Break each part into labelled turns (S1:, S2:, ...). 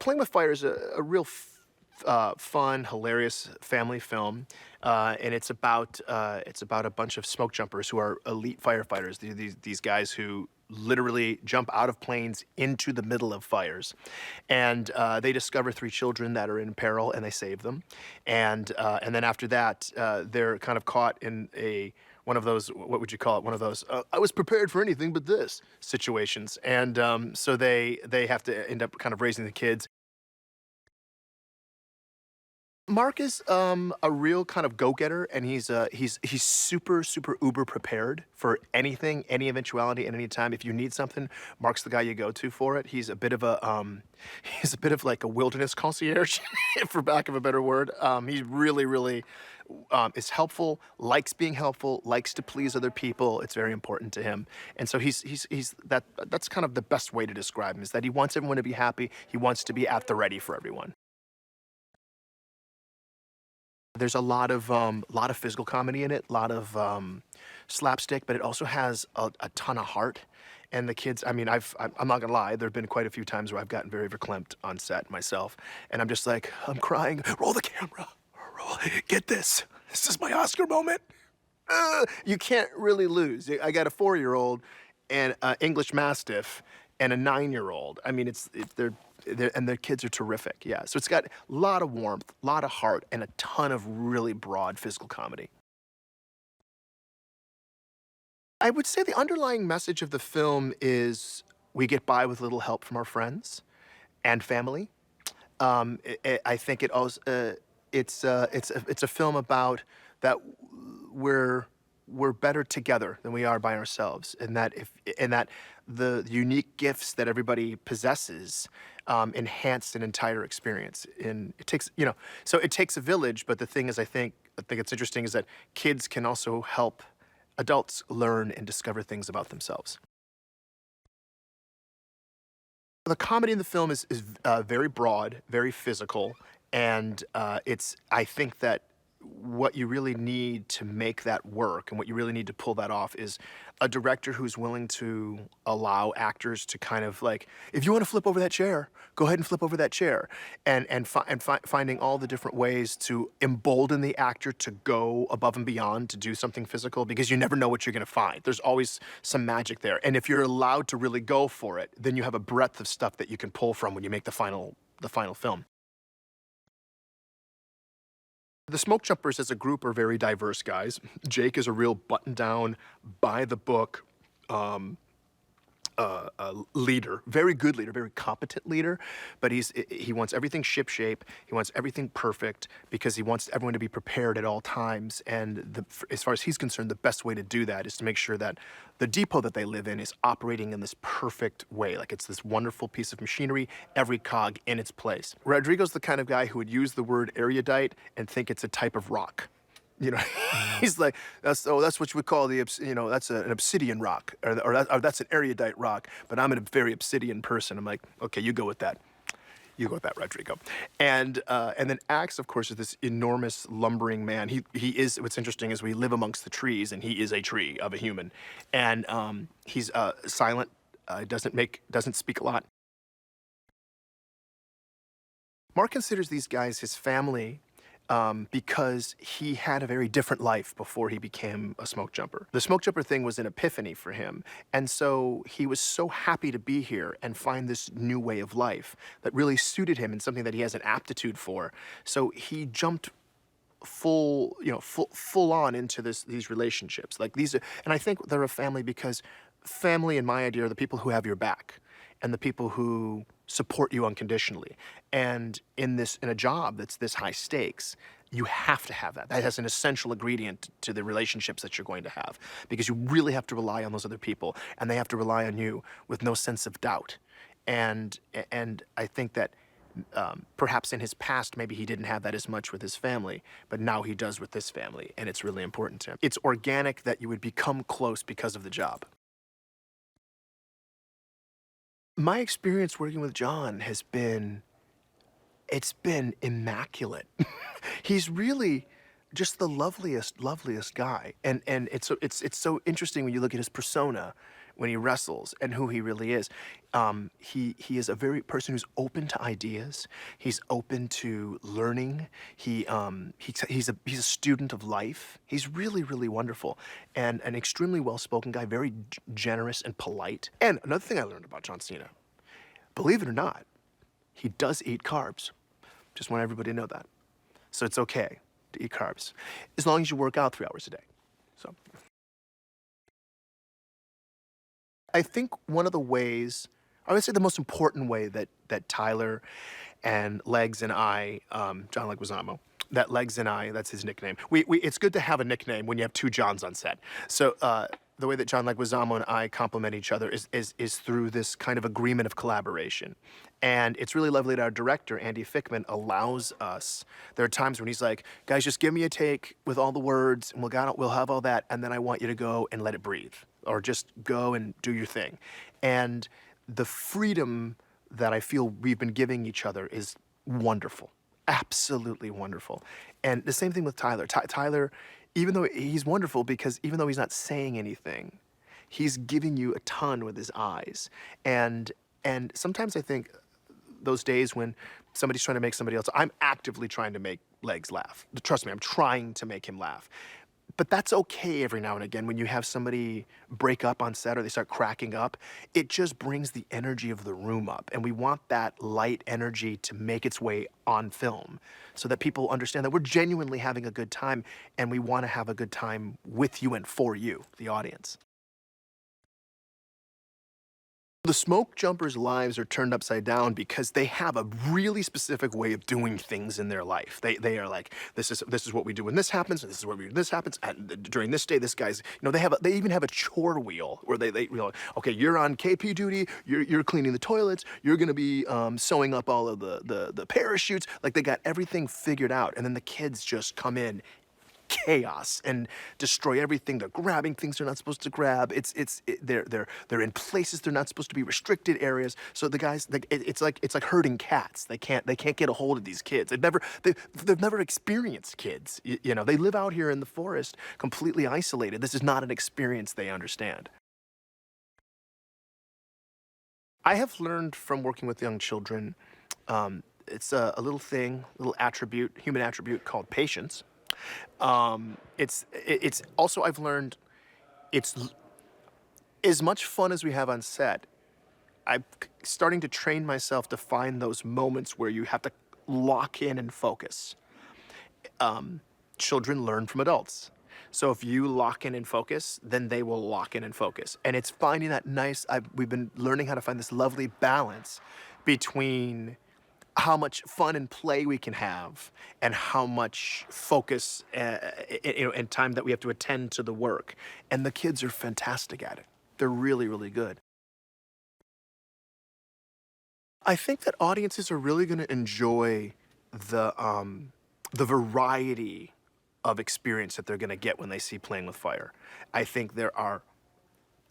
S1: Playing with Fire is a real fun, hilarious family film, and it's about a bunch of smoke jumpers who are elite firefighters. These guys who literally jump out of planes into the middle of fires, and they discover three children that are in peril, and they save them, and then after that, they're kind of caught in one of those, what would you call it? One of those, I was prepared for anything but this situations. And so they have to end up kind of raising the kids. Mark is a real kind of go-getter, and he's super uber prepared for anything, any eventuality, at any time. If you need something, Mark's the guy you go to for it. He's a bit of like a wilderness concierge, for lack of a better word. He really is helpful, likes being helpful, likes to please other people. It's very important to him, and so that's kind of the best way to describe him, is that he wants everyone to be happy. He wants to be at the ready for everyone. There's a lot of physical comedy in it, a lot of slapstick, but it also has a ton of heart. And the kids, I mean, I'm not gonna lie, there have been quite a few times where I've gotten very verklempt on set myself, and I'm just like, I'm crying. Roll the camera. Roll. Get this. This is my Oscar moment. You can't really lose. I got a 4-year-old and an English Mastiff and a 9-year-old. I mean, and their kids are terrific, yeah. So it's got a lot of warmth, a lot of heart, and a ton of really broad physical comedy. I would say the underlying message of the film is we get by with little help from our friends and family. I think it also it's a film about that we're better together than we are by ourselves, and that the unique gifts that everybody possesses enhance an entire experience. And it takes, so it takes a village, but the thing is, I think it's interesting is that kids can also help adults learn and discover things about themselves. The comedy in the film is very broad, very physical, and I think that what you really need to make that work and what you really need to pull that off is a director who's willing to allow actors to kind of like, if you want to flip over that chair, go ahead and flip over that chair, and finding all the different ways to embolden the actor to go above and beyond to do something physical, because you never know what you're going to find. There's always some magic there, and if you're allowed to really go for it, then you have a breadth of stuff that you can pull from when you make the final film. The Smoke Jumpers as a group are very diverse guys. Jake is a real button-down, by-the-book leader, very good leader, very competent leader, but he wants everything shipshape. He wants everything perfect because he wants everyone to be prepared at all times. And as far as he's concerned, the best way to do that is to make sure that the depot that they live in is operating in this perfect way. Like, it's this wonderful piece of machinery, every cog in its place. Rodrigo's the kind of guy who would use the word erudite and think it's a type of rock. He's like, that's what you would call that's an obsidian rock, or that's an erudite rock, but I'm a very obsidian person. I'm like, okay, you go with that. You go with that, Rodrigo. And then Axe, of course, is this enormous lumbering man. He is, what's interesting is we live amongst the trees, and he is a tree of a human. And he's silent, doesn't speak a lot. Mark considers these guys his family, because he had a very different life before he became a smoke jumper. The smoke jumper thing was an epiphany for him, and so he was so happy to be here and find this new way of life that really suited him and something that he has an aptitude for. So he jumped full on into these relationships. Like, and I think they're a family because family, in my idea, are the people who have your back and the people who support you unconditionally. And in a job that's this high stakes, you have to have that. That has an essential ingredient to the relationships that you're going to have, because you really have to rely on those other people, and they have to rely on you with no sense of doubt. And I think that perhaps in his past, maybe he didn't have that as much with his family, but now he does with this family, and it's really important to him. It's organic that you would become close because of the job. My experience working with John it's been immaculate. He's really just the loveliest guy. And it's so interesting when you look at his persona, when he wrestles and who he really is. He is a very person who's open to ideas. He's open to learning. He's a student of life. He's really, really wonderful and an extremely well-spoken guy, very generous and polite. And another thing I learned about John Cena, believe it or not, he does eat carbs. Just want everybody to know that. So it's okay to eat carbs, as long as you work out 3 hours a day. So I think one of the ways, I would say the most important way that Tyler and Legs and I, John Leguizamo, that Legs and I, that's his nickname. It's good to have a nickname when you have 2 Johns on set. So the way that John Leguizamo and I complement each other is through this kind of agreement of collaboration. And it's really lovely that our director, Andy Fickman, allows us. There are times when he's like, guys, just give me a take with all the words, and we'll have all that, and then I want you to go and let it breathe, or just go and do your thing. And the freedom that I feel we've been giving each other is wonderful, absolutely wonderful. And the same thing with Tyler. Tyler, even though he's wonderful, because even though he's not saying anything, he's giving you a ton with his eyes. And sometimes I think those days when somebody's trying to make somebody else, I'm actively trying to make Legs laugh. Trust me, I'm trying to make him laugh. But that's okay every now and again when you have somebody break up on set or they start cracking up. It just brings the energy of the room up. And we want that light energy to make its way on film so that people understand that we're genuinely having a good time, and we want to have a good time with you and for you, the audience. The smoke jumpers' lives are turned upside down because they have a really specific way of doing things in their life. They are like, this is what we do when this happens, and this is what we do when this happens, and during this day, this guy's, they even have a chore wheel where they okay, you're on KP duty, you're cleaning the toilets, you're gonna be sewing up all of the parachutes. Like, they got everything figured out, and then the kids just come in chaos and destroy everything. They're grabbing things they're not supposed to grab. They're in places they're not supposed to be, restricted areas. So the guys, it's like herding cats. They can't get a hold of these kids. They've never experienced kids. They live out here in the forest, completely isolated. This is not an experience they understand. I have learned from working with young children, it's a little thing, little attribute, human attribute called patience. It's also, I've learned, it's as much fun as we have on set. I'm starting to train myself to find those moments where you have to lock in and focus. Children learn from adults. So if you lock in and focus, then they will lock in and focus. And it's finding that we've been learning how to find this lovely balance between how much fun and play we can have and how much focus and time that we have to attend to the work. And the kids are fantastic at it. They're really, really good. I think that audiences are really going to enjoy the variety of experience that they're going to get when they see Playing with Fire. I think there are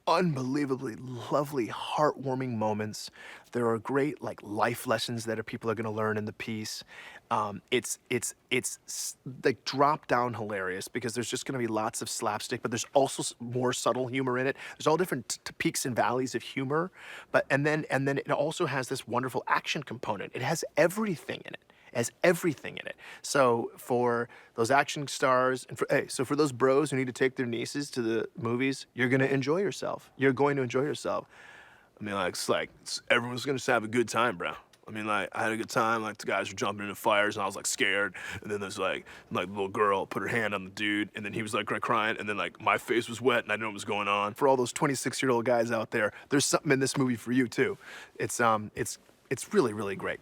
S1: unbelievably lovely, heartwarming moments. There are great life lessons that people are going to learn in the piece. It's like drop down hilarious because there's just going to be lots of slapstick, but there's also more subtle humor in it. There's all different peaks and valleys of humor, and then it also has this wonderful action component. It has everything in it. Has everything in it. So for those action stars, and for those bros who need to take their nieces to the movies, you're gonna enjoy yourself. You're going to enjoy yourself. I mean, everyone's gonna just have a good time, bro. I mean, I had a good time. The guys were jumping into fires, and I was scared. And then there's the little girl put her hand on the dude, and then he was crying, and then my face was wet, and I didn't know what was going on. For all those 26-year-old guys out there, there's something in this movie for you too. It's really, really great.